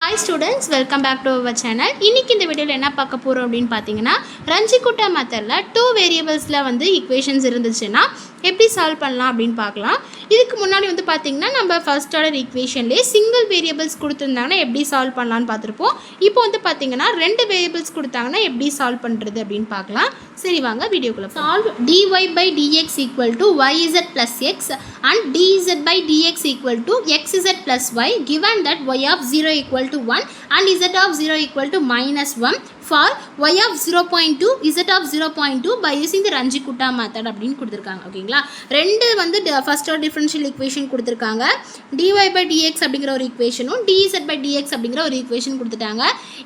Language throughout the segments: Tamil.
Hi students, welcome back to our channel. இன்னைக்கு இந்த வீடியோல என்ன பார்க்க போறோம் அப்படினு பாத்தீங்கன்னா ரஞ்சிகுட்டா மெத்தட்ல 2 வேரியபிள்ஸ்ல வந்து ஈக்குவேஷன்ஸ் இருந்துச்சுன்னா எப்படி சால்வ் பண்ணலாம் அப்படினு பார்க்கலாம். இதுக்கு முன்னாடி வந்து பாத்தீங்கன்னா நம்ம ஃபர்ஸ்ட் ஆர்டர் ஈக்குவேஷன்லயே சிங்கிள் வேரியபிள்ஸ் கொடுத்திருந்தாங்கன்னா எப்படி சால்வ் பண்ணலாம்னு பார்த்திருப்போம். இப்போ வந்து பாத்தீங்கன்னா ரெண்டு வேரியபிள்ஸ் கொடுத்தாங்கன்னா எப்படி சால்வ் பண்றது அப்படினு பார்க்கலாம். சரி வாங்க வீடியோக்குள்ள solve dy by dx equal to yz plus x and dz by dx equal to xz plus y given that y of 0 equal to 1 and z of 0 equal to minus 1 for y of 0.2 z of 0.2 by using the Ranjikutta method அப்படின்னு கொடுத்திருக்காங்க. ஓகேங்களா, ரெண்டு வந்து ஃபர்ஸ்ட் ஆர்டர் டிஃபரன்ஷியல் ஈக்குவேஷன் கொடுத்திருக்காங்க. dy by dx அப்படிங்கிற ஒரு ஈக்குவேஷனும் dz by dx அப்படிங்கிற ஒரு ஈக்குவேஷன் கொடுத்துட்டாங்க.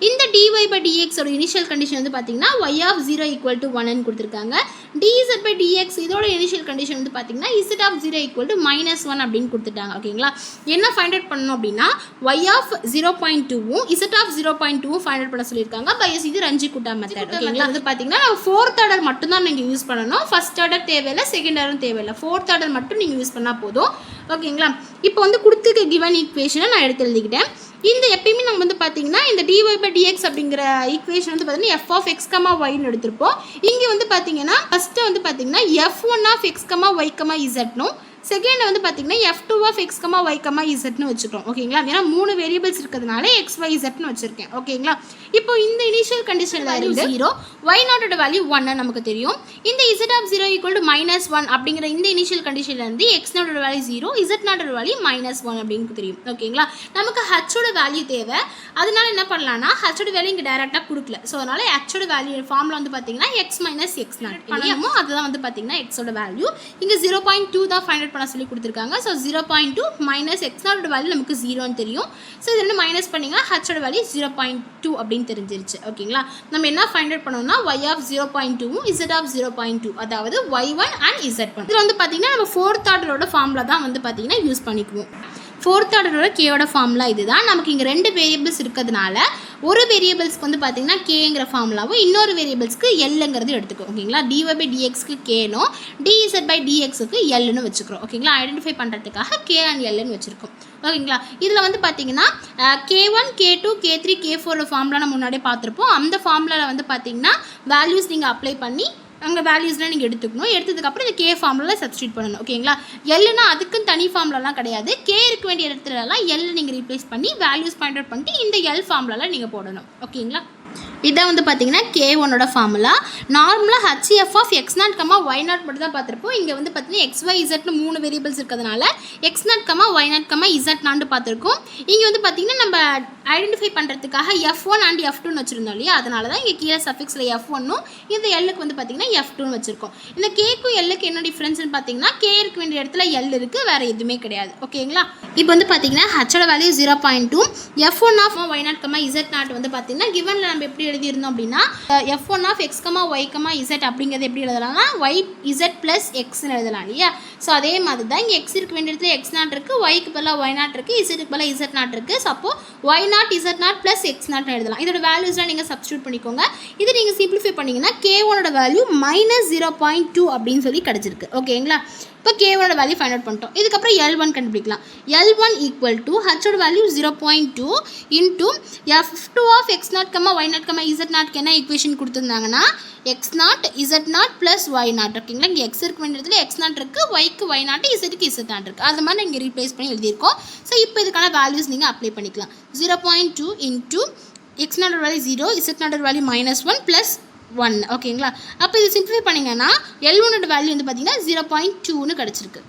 இந்த dy by dx ஓட இனிஷியல் கண்டிஷன் வந்து பாத்தீங்கன்னா y of 0 equal to 1 ன்னு கொடுத்திருக்காங்க. dz by dx இதோட இனிஷியல் கண்டிஷன் வந்து பாத்தீங்கன்னா z of 0 equal to minus 1 அப்படின்னு கொடுத்துட்டாங்க. ஓகேங்களா, என்ன ஃபைண்ட் அவுட் பண்ணனும் அப்படினா y of 0.2 um z of 0.2 um find out பண்ண சொல்லிருக்காங்க பை இது ரஞ்சிகுட்டா மெத்தட். ஓகேங்களா, வந்து பாத்தீங்கன்னா நம்ம ஃபோர்த் ஆர்டர் மட்டும் தான் நீங்க யூஸ் பண்ணனும். ஃபர்ஸ்ட் ஆர்டர் தேவையில்லை, செகண்ட் ஆர்டர் தேவையில்லை, ஃபோர்த் ஆர்டர் மட்டும் நீங்க யூஸ் பண்ணா போதும். ஓகேங்களா, இப்போ வந்து கொடுத்திருக்க given ஈக்குவேஷனை நான் எடுத்து எழுதிக்கிட்டேன். இந்த எப்பயுமே நம்ம வந்து பாத்தீங்கன்னா இந்த dy by dx அப்படிங்கிற ஈக்குவேஷன் வந்து பாத்தீங்கன்னா f of x, y ன்னு எடுத்துப்போம். இங்க வந்து பாத்தீங்கன்னா ஃபர்ஸ்ட் வந்து பாத்தீங்கன்னா f1 of x, y, z னும் செகண்ட் வந்து பாத்தீங்கன்னா f2 of x, y, z ன்னு வெச்சுக்கிறோம். ஓகேங்களா, ஏனா மூணு வேரியபிள்ஸ் இருக்கிறதுனால x, y, z ன்னு வெச்சிருக்கேன். ஓகேங்களா, இப்போ இந்த இனிஷியல் கண்டிஷன்ல இருந்து 0 y0 ஓட வேல்யூ 1 நமக்கு தெரியும். இந்த z of 0 equal to -1 அப்படிங்கற இந்த இனிஷியல் கண்டிஷன்ல இருந்து x0 ஓட வேல்யூ 0, z0 ஓட வேல்யூ -1 அப்படினு தெரியும். ஓகேங்களா, நமக்கு h ஓட வேல்யூ தேவை. அதனால என்ன பண்ணலாம்னா h ஓட வேல்யூ இங்க டைரக்ட்டா கொடுக்கல. சோ அதனால h ஓட வேல்யூ ஃபார்முலா வந்து பாத்தீங்கன்னா x - x0 பண்ணனுமோ அதுதான் வந்து பாத்தீங்கன்னா x ஓட வேல்யூ. இங்க 0.2 தான் ஃபைண்ட் பண்ண சொல்லி கொடுத்திருக்காங்க. சோ 0.2 minus x0 ஓட வேல்யூ நமக்கு 0 ன்னு தெரியும். சோ இத ரெண்டு மைனஸ் பண்ணீங்கன்னா h ஓட வேல்யூ 0.2 அப்படினு தெரிஞ்சிருச்சு. ஓகேங்களா, நம்ம என்ன ஃபைண்ட் அவுட் பண்ணனும்னா y of 0.2 um z of 0.2 அதாவது y1 and z1. இது வந்து பாத்தீங்கன்னா நம்ம fourth ஆர்டரோட ஃபார்முலா தான் வந்து பாத்தீங்கன்னா யூஸ் பண்ணிக்குவோம். fourth ஆர்டரோட k ஓட ஃபார்முலா இதுதான். நமக்கு இங்க ரெண்டு வேரியபிள்ஸ் இருக்கிறதுனால ஒரு வேரியபிள்ஸ்க்கு வந்து பாத்தீங்கன்னா k ங்கற ஃபார்முலாவும் இன்னொரு வேரியபிள்ஸ்க்கு l ங்கறது எடுத்துக்கோ. ஓகேங்களா, dy by dx க்கு k னும் dz by dx க்கு l ன்னு வெச்சுக்கிறோம். ஓகேங்களா, ஐடென்டிஃபை பண்றதுக்காக k and l ன்னு வெச்சிருக்கோம். ஓகேங்களா, இதுல வந்து பாத்தீங்கன்னா k1 k2 k3 k4 ஓட ஃபார்முலா நம்ம முன்னாடியே பார்த்திருப்போம். அந்த ஃபார்முலால வந்து பாத்தீங்கன்னா வேல்யூஸ் நீங்க அப்ளை பண்ணி அங்க வேல்யூஸ்லாம் நீங்க எடுத்துக்கணும். எடுத்ததுக்கு அப்புறம் இந்த k ஃபார்முலால சப்ஸ்டிட்யூட் பண்ணனும். ஓகேங்களா, l னா அதுக்கு தனி ஃபார்முலாலாம் கிடையாது. k இருக்க வேண்டிய இடத்துல எல்லாம் l நீங்க ரீப்ளேஸ் பண்ணி வேல்யூஸ் பாயிண்ட் அவுட் பண்ணிட்டு இந்த l ஃபார்முலால நீங்க போடணும். ஓகேங்களா, இதான் வந்து பாத்தீங்கன்னா k1 ஓட ஃபார்முலா. நார்மலா hf of x0, y0 மட்டும் தான் பார்த்திருப்போம். இங்க வந்து பாத்தீங்கன்னா x, y, z ன்னு மூணு வேரியபிள்ஸ் இருக்கிறதுனால x0, y0, z0 ன்னு பார்த்திருக்கோம். இங்க வந்து பாத்தீங்கன்னா நம்ம ஐடென்டிஃபை பண்றதுக்காக f1 and f2 ன்னு வச்சிருந்தோம் இல்லையா, அதனால தான் இங்க கீழ சஃபிக்ஸ்ல f1 னும் இந்த l க்கு வந்து பாத்தீங்கன்னா f2 ன்னு வச்சிருக்கோம். இந்த k க்கு l க்கு என்ன டிஃபரன்ஸ்னு பாத்தீங்கன்னா k இருக்க வேண்டிய இடத்துல l இருக்கு, வேற எதுவுமே கிடையாது. ஓகேங்களா, இப்போ வந்து பாத்தீங்கன்னா h ஓட value 0.2, f1 of y0, z0 வந்து பாத்தீங்கன்னா givenல நம்ம எப்படி எழுதி இருந்தோம் அப்படினா f1 of x, y, z அப்படிங்கறது எப்படி எழுதலாம்னா yz plus x ன்னு எழுதலாம் இல்லையா. சோ அதே மாதிரி தான் இங்க x இருக்க வேண்டிய இடத்துல x0 இருக்கு, y க்கு பதிலா y0 இருக்கு, z க்கு பதிலா z0 இருக்கு. சோ அப்போ y0 z0 plus x0 ன்னு எழுதலாம். இதோட வேல்யூஸ்லாம் நீங்க சப்ஸ்டிட்யூட் பண்ணிக்கோங்க. இது நீங்க சிம்பிளிஃபை பண்ணீங்கன்னா k1 ஓட வேல்யூ -0.2 அப்படினு சொல்லி கிடைச்சிருக்கு. ஓகேங்களா, இப்போ k1 ஓட வேல்யூ ஃபைண்ட் அவுட் பண்ணிட்டோம். இதுக்கு அப்புறம் l1 கண்டுபிடிக்கலாம். l1 equal to h ஓட value 0.2 into f2 of x0, y0, z0 க்கு என்ன equation கொடுத்திருந்தாங்கன்னா x0 z0 plus y0. ஓகேங்களா, இங்க x இருக்க வேண்டிய இடத்துல x0 இருக்கு, y க்கு y0, z க்கு z0 இருக்கு. அது மாதிரி இங்க ரீப்ளேஸ் பண்ணி எழுதி இருக்கோம். சோ இப்போ இதுக்கான வேல்யூஸ் நீங்க அப்ளை பண்ணிக்கலாம். 0.2 into x0 ஓட வேல்யூ 0, z0 ஓட வேல்யூ -1 plus 1. ஓகேங்களா, அப்போ இது சிம்பிளிஃபை பண்ணீங்கன்னா l1 ஓட வேல்யூ வந்து பாத்தீங்கன்னா 0.2 ன்னு கிடைச்சிருக்கு.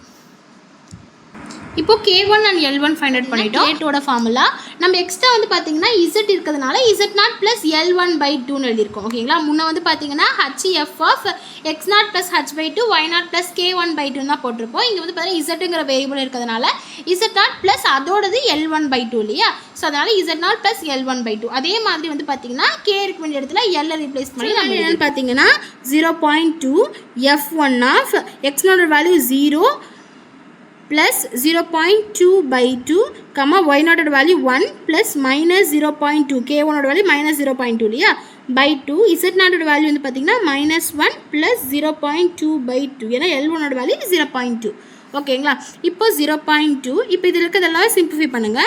இப்போ k1 and l1 find out பண்ணிட்டோம். k2 ஓட ஃபார்முலா நம்ம எக்ஸ்ட்ரா வந்து பாத்தீங்கன்னா z இருக்கிறதுனால z0 plus l1/2 ன்னு எழுதி இருக்கோம். ஓகேங்களா, முன்ன வந்து பாத்தீங்கன்னா hf of x0 plus h/2 y0 plus k1/2 தான் போட்டுருப்போம். இங்க வந்து பாத்தீங்கன்னா z ங்கற வேரியபிள் இருக்கிறதுனால z0 plus அதோடது l1/2 இல்லையா. சோ அதனால z0 plus l1/2. அதே மாதிரி வந்து பாத்தீங்கன்னா k இருக்க வேண்டிய இடத்துல l ரீப்ளேஸ் பண்ணி நம்ம என்னன்னு பாத்தீங்கன்னா 0.2 f1 of x0 ஓட வேல்யூ 0 plus 0.2/2, y0 ஓட வேல்யூ 1 plus -0.2, k1 ஓட வேல்யூ -0.2 இல்லையா by 2, z0 ஓட வேல்யூ வந்து பாத்தீங்கன்னா -1 plus 0.2/2, ஏன்னா l1 ஓட வேல்யூ 0.2. ஓகேங்களா, இப்போ 0.2, இப்போ இதில் இருக்கிறதெல்லாம் சிம்பிளிஃபை பண்ணுங்க.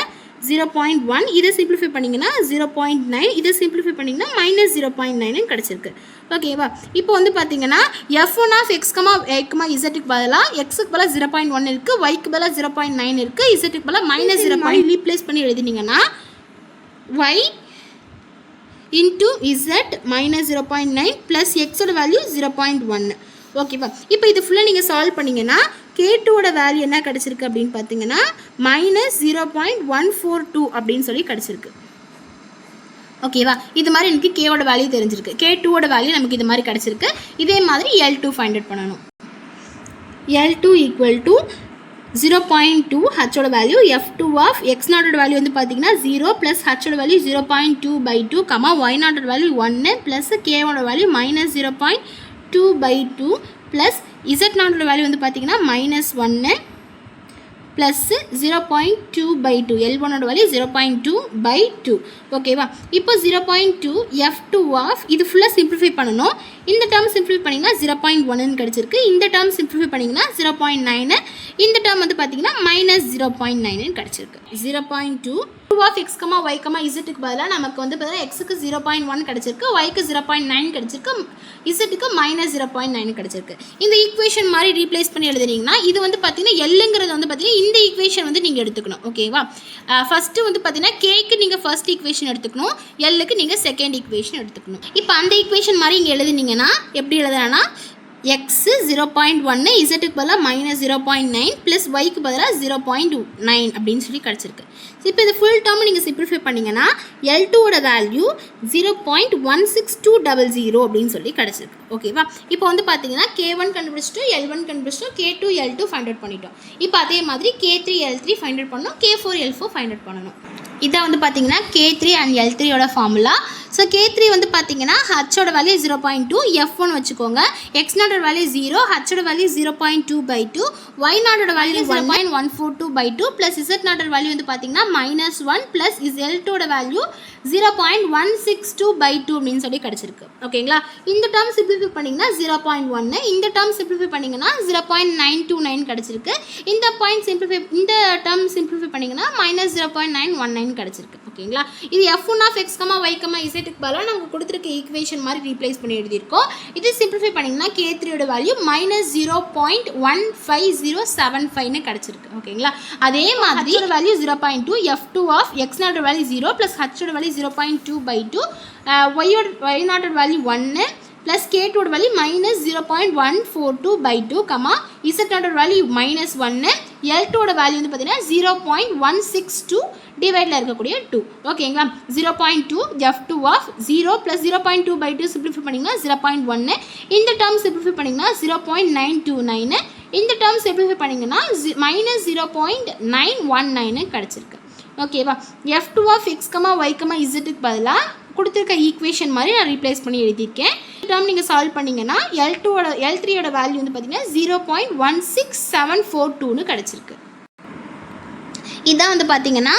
0.1, இதை சிம்பிளிஃபை பண்ணிங்கன்னா 0.9, இதை சிம்பிளிஃபை பண்ணிங்கன்னா -0.9 கிடச்சிருக்கு. ஓகேவா? இப்போ வந்து பார்த்தீங்கன்னா f1 of x, y, zக்கு பதிலாக எக்ஸுக்கு பதிலாக 0.1 இருக்குது, yக்கு பதிலாக 0.9 இருக்குது, zக்கு பதிலாக -0. ரீப்ளேஸ் பண்ணி எழுதினீங்கன்னா y into z -0.9 ப்ளஸ் எக்ஸோட வேல்யூ 0.1. ஓகேவா? இப்போ இது ஃபுல்லாக நீங்கள் சால்வ் பண்ணிங்கன்னா K2ஓட வேல்யூ என்ன கிடச்சிருக்கு அப்படின்னு பார்த்தீங்கன்னா -0.142 அப்படின்னு சொல்லி கிடச்சிருக்கு. ஓகேவா? இது மாதிரி எனக்கு கேவோட வேல்யூ தெரிஞ்சிருக்கு. K2ஓட வேல்யூ நமக்கு இது மாதிரி கிடச்சிருக்கு. இதே மாதிரி L2 ஃபைண்ட் அவுட் பண்ணணும். L2 ஈக்குவல் டு 0.2 ஹச்சோட வேல்யூ, F2 ஆஃப் x0ஓட வேல்யூ வந்து பார்த்தீங்கன்னா 0 ப்ளஸ் ஹச்சோட வேல்யூ 0.2/2, y0ஓட வேல்யூ 1 ப்ளஸ் கேவோட வேல்யூ -0.2/2 ப்ளஸ் z0ஓட வேல்யூ வந்து பார்த்தீங்கன்னா -1 ப்ளஸ் 0.2/2, L1ஓட வேல்யூ 0.2/2. ஓகேவா? இப்போ 0.2 F2 ஆஃப் இது ஃபுல்லாக சிம்பிளிஃபை பண்ணணும். இந்த டேர்ம் சிம்பிளிஃபை பண்ணிங்கன்னா 0.1 கிடச்சிருக்கு. இந்த டேர்ம் சிம்பிளிஃபை பண்ணிங்கன்னா 0.9, இந்த டேர்ம் வந்து பார்த்தீங்கன்னா -0.9 கிடச்சிருக்கு. 0.2 ஆஃப் x, y, zக்கு பதிலாக நமக்கு வந்து பார்த்தீங்கன்னா எக்ஸுக்கு 0.1 கிடச்சிருக்கு, yக்கு 0.9 கிடச்சிருக்கு, zக்கு -0.9 கிடச்சிருக்கு. இந்த ஈக்குவேஷன் மாதிரி ரீப்ளேஸ் பண்ணி எழுதுனீங்கன்னா இது வந்து பார்த்தீங்கன்னா எல்லுங்கிறது வந்து பார்த்தீங்கன்னா இந்த ஈக்குவேஷன் வந்து நீங்கள் எடுத்துக்கணும். ஓகேவா? ஃபஸ்ட்டு வந்து பார்த்தீங்கன்னா கேக்கு நீங்கள் ஃபர்ஸ்ட் ஈக்குவேஷன் எடுத்துக்கணும், எல்லுக்கு நீங்கள் செகண்ட் ஈக்குவேஷன் எடுத்துக்கணும். இப்போ அந்த ஈக்குவேஷன் மாதிரி இங்கே எழுதுனீங்கன்னா எப்படி எழுதுனா x 0.1, zக்கு பதிலாக -0.9 ப்ளஸ் yக்கு பதிலாக 0.9 அப்படின்னு சொல்லி கிடச்சிருக்கு. இப்போ இது ஃபுல் டேர்ம் நீங்கள் சிம்பிளிஃபை பண்ணிங்கன்னா L2ஓட வேல்யூ 0.16200 அப்படின்னு சொல்லி கிடச்சிருக்கு. ஓகேவா? இப்போ வந்து பார்த்தீங்கன்னா K1 கண்டுபிடிச்சிட்டோம், L1 கண்டுபிடிச்சிட்டோம், K2 L2 ஃபைண்ட் அவுட் பண்ணிட்டோம். இப்போ அதே மாதிரி K3 L3 ஃபைண்ட் அவுட் பண்ணணும், K4 L4 ஃபைண்ட் அவுட் பண்ணணும். இதான் வந்து பார்த்தீங்கன்னா K3 and L3ஓட formula. So K3 வந்து பார்த்தீங்கன்னா ஹச்சோட வேல்யூ 0.2, F1 வச்சுக்கோங்க, x0ஓட வேல்யூ 0, ஹச்சோட வேல்யூ 0.2/2, y0ஓட வேல்யூ 1.142/2 ப்ளஸ் z0ஓட வேல்யூ வந்து பார்த்தீங்கன்னா -1 ப்ளஸ் L2ஓட வேல்யூ 0.162/2 அப்படின்னு சொல்லி கிடச்சிருக்கு. ஓகேங்களா? இந்த டேர்ம் சிம்பிளிஃபை பண்ணிங்கன்னா 0.1, இந்த டேர்ம் சிம்பிளிஃபை பண்ணிங்கன்னா 0.929 கிடச்சிருக்கு. இந்த டேர்ம் சிம்பிளிஃபை பண்ணிங்கன்னா -0.919 கிடச்சிருக்கு. ஓகேங்களா? இது F1 ஆஃப் x, y, zக்கு பதிலாக நமக்கு கொடுத்துருக்க ஈக்குவேஷன் மாதிரி ரீப்ளேஸ் பண்ணி எழுதியிருக்கோம். இது சிம்பிளிஃபை பண்ணிங்கன்னா K3ஓட வேல்யூ -0.15075 கிடச்சிருக்கு. ஓகேங்களா? அதே மாதிரி வேல்யூ 0.2, F2 ஆஃப் x0ஓட வேல்யூ 0 ப்ளஸ் ஹச்சோட வேல்யூ 0.2/2, y0ஓட வேல்யூ 1 ப்ளஸ் K2ஓட வேல்யூ -0.142/2, z0ஓட வேல்யூ -1, L2ஓட வேல்யூ வந்து பார்த்தீங்கன்னா 0.162 டிவைடில் இருக்கக்கூடிய 2. ஓகேங்களா? 0.2 F2 ஆஃப் 0 ப்ளஸ் 0.2/2 சிம்பிளிஃபை பண்ணிங்கன்னா 0.1, இந்த டேர்ம் சிம்பிளிஃபை பண்ணிங்கன்னா 0.929, இந்த டேர்ம் சிம்பிளிஃபை பண்ணிங்கன்னா -0.919 கிடச்சிருக்கு. ஓகேவா? F2 ஆஃப் x, y, zக்கு பதிலாக கொடுத்துருக்க ஈக்குவேஷன் மாதிரி நான் ரீப்ளேஸ் பண்ணி எழுதியிருக்கேன். டேர்ம் நீங்கள் சால்வ் பண்ணிங்கன்னா L3ஓட வேல்யூ வந்து பார்த்தீங்கன்னா 0.16742 கிடச்சிருக்கு. இதான் வந்து பார்த்தீங்கன்னா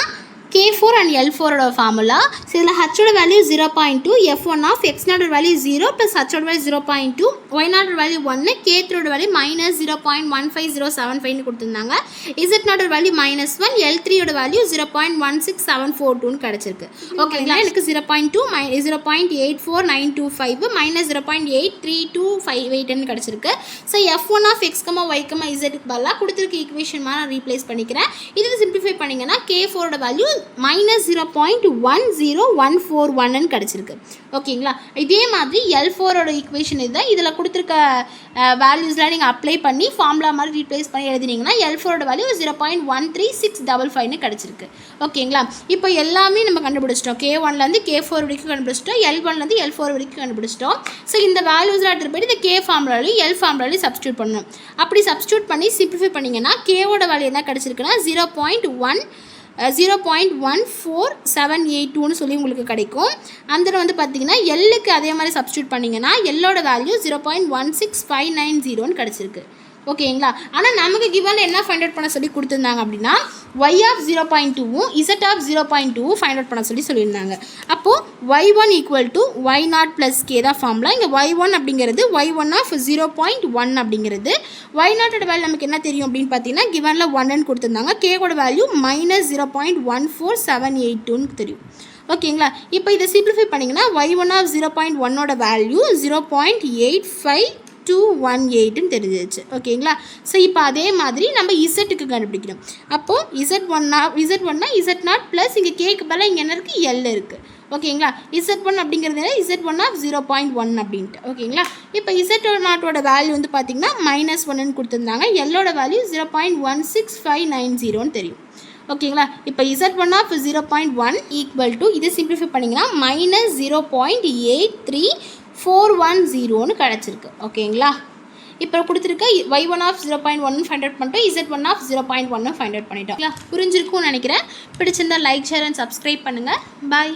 K4 அண்ட் L4ஓட ஃபார்முலா. ஸோ இதில் ஹச்சோட வேல்யூ 0.2, F1 ஆஃப் x0ஓட வேல்யூ 0 ப்ளஸ் ஹச்சோட வேல்யூ 0.2, y0ஓட வேல்யூ 1, K3ஓட வேல்யூ -0.15075 கொடுத்துருந்தாங்க, z0ஓட வேல்யூ -1, L3ஓட வேல்யூ 0.16742 கிடச்சிருக்கு. ஓகேங்களா? எனக்கு 0.2 0.84925 -0.83258 கிடச்சிருக்கு. So F1 of x, y, zக்கு பதிலாக கொடுத்துருக்க ஈக்குவேஷன் மாதிரி நான் ரீப்ளேஸ் பண்ணிக்கிறேன். இது சிம்பிளிஃபை பண்ணிங்கன்னா K4ஓட வேல்யூ -0.10141 கிடச்சிருக்கு. ஓகேங்களா? இதே மாதிரி L4ஓட ஈக்குவேஷன் இதுதான். இதில் கொடுத்துருக்க வேல்யூஸ்லாம் நீங்கள் அப்ளை பண்ணி ஃபார்முலா மாதிரி ரீப்ளேஸ் பண்ணி எழுதினீங்கன்னா L4ஓட வேல்யூ 0.13655 கிடச்சிருக்கு. ஓகேங்களா? இப்போ எல்லாமே நம்ம கண்டுபிடிச்சிட்டோம். K1லேருந்து K4 வரைக்கும் கண்டுபிடிச்சிட்டோம், L1லேருந்து L4 வரைக்கும் கண்டுபிடிச்சிட்டோம். ஸோ இந்த வேல்யூஸ்லாம் எடுத்துகிட்டு போய்ட்டு இந்த K ஃபார்முலாலையும் L ஃபார்முலாலையும் சப்ஸ்டியூட் பண்ணணும். அப்படி சப்ஸ்டியூட் பண்ணி சிம்பிளிஃபை பண்ணிங்கன்னா K-ஓட வேல்யூ என்ன கிடச்சிருக்குன்னா 0.14782 சொல்லி உங்களுக்கு கிடைக்கும். அந்த வந்து பார்த்தீங்கன்னா எல்லுக்கு அதே மாதிரி சப்ஸ்டியூட் பண்ணிங்கன்னா எல்லோட வேல்யூ 0.16590 கிடச்சிருக்கு. ஓகேங்களா. ஆனால் நமக்கு கிவனில் என்ன ஃபைண்ட் அவுட் பண்ண சொல்லி கொடுத்துருந்தாங்க அப்படின்னா y ஆஃப் 0.2வும் z ஆஃப் 0.2வும் ஃபைண்ட் அவுட் பண்ண சொல்லியிருந்தாங்க. அப்போது y1 equal to y0 plus K தான் ஃபார்முலா. இங்கே y1 அப்படிங்கிறது y1 ஆஃப் 0.1 அப்படிங்கிறது. y0ஓட வேல்யூ நமக்கு என்ன தெரியும் அப்படின்னு பார்த்தீங்கன்னா கிவனில் 1ன்னு கொடுத்துருந்தாங்க. கேவோட வேல்யூ -0.14782ன்னு தெரியும். ஓகேங்களா. இப்போ இதை சிம்பிளிஃபை பண்ணிங்கன்னா y1 ஆஃப் 0.1ஓட வேல்யூ 0.85218ன்னு தெரிஞ்சிச்சு. ஓகேங்களா. ஸோ இப்போ அதே மாதிரி நம்ம இசட்டுக்கு கண்டுபிடிக்கணும். அப்போது z1னா z0 ப்ளஸ் இங்கே கேக்கு பதிலாக இங்கே என்ன இருக்குது எல் இருக்குது. ஓகேங்களா. z1 அப்படிங்கிறது z1 ஆஃப் 0.1 அப்படின்ட்டு. ஓகேங்களா. இப்போ z0ஓட வேல்யூ வந்து பார்த்திங்கன்னா -1ன்னு கொடுத்துருந்தாங்க. எல்லோட வேல்யூ 0.16590ன்னு தெரியும். ஓகேங்களா. இப்போ z1 ஆஃப் 0.1 ஈக்குவல் டு இதை சிம்பிளிஃபை பண்ணிங்கன்னா -0.83410ன்னு கிடச்சிருக்கு. ஓகேங்களா. இப்போ கொடுத்துருக்க y1 ஆஃப் 0.1 ஃபைண்ட் அவுட் பண்ணிட்டோம், z1 ஆஃப் 0.1 ஃபைண்ட் அவுட் பண்ணிட்டோம். புரிஞ்சிருக்கும்னு நினைக்கிறேன். பிடிச்சிருந்தா லைக், ஷேர் அண்ட் சப்ஸ்கிரைப் பண்ணுங்கள். பாய்.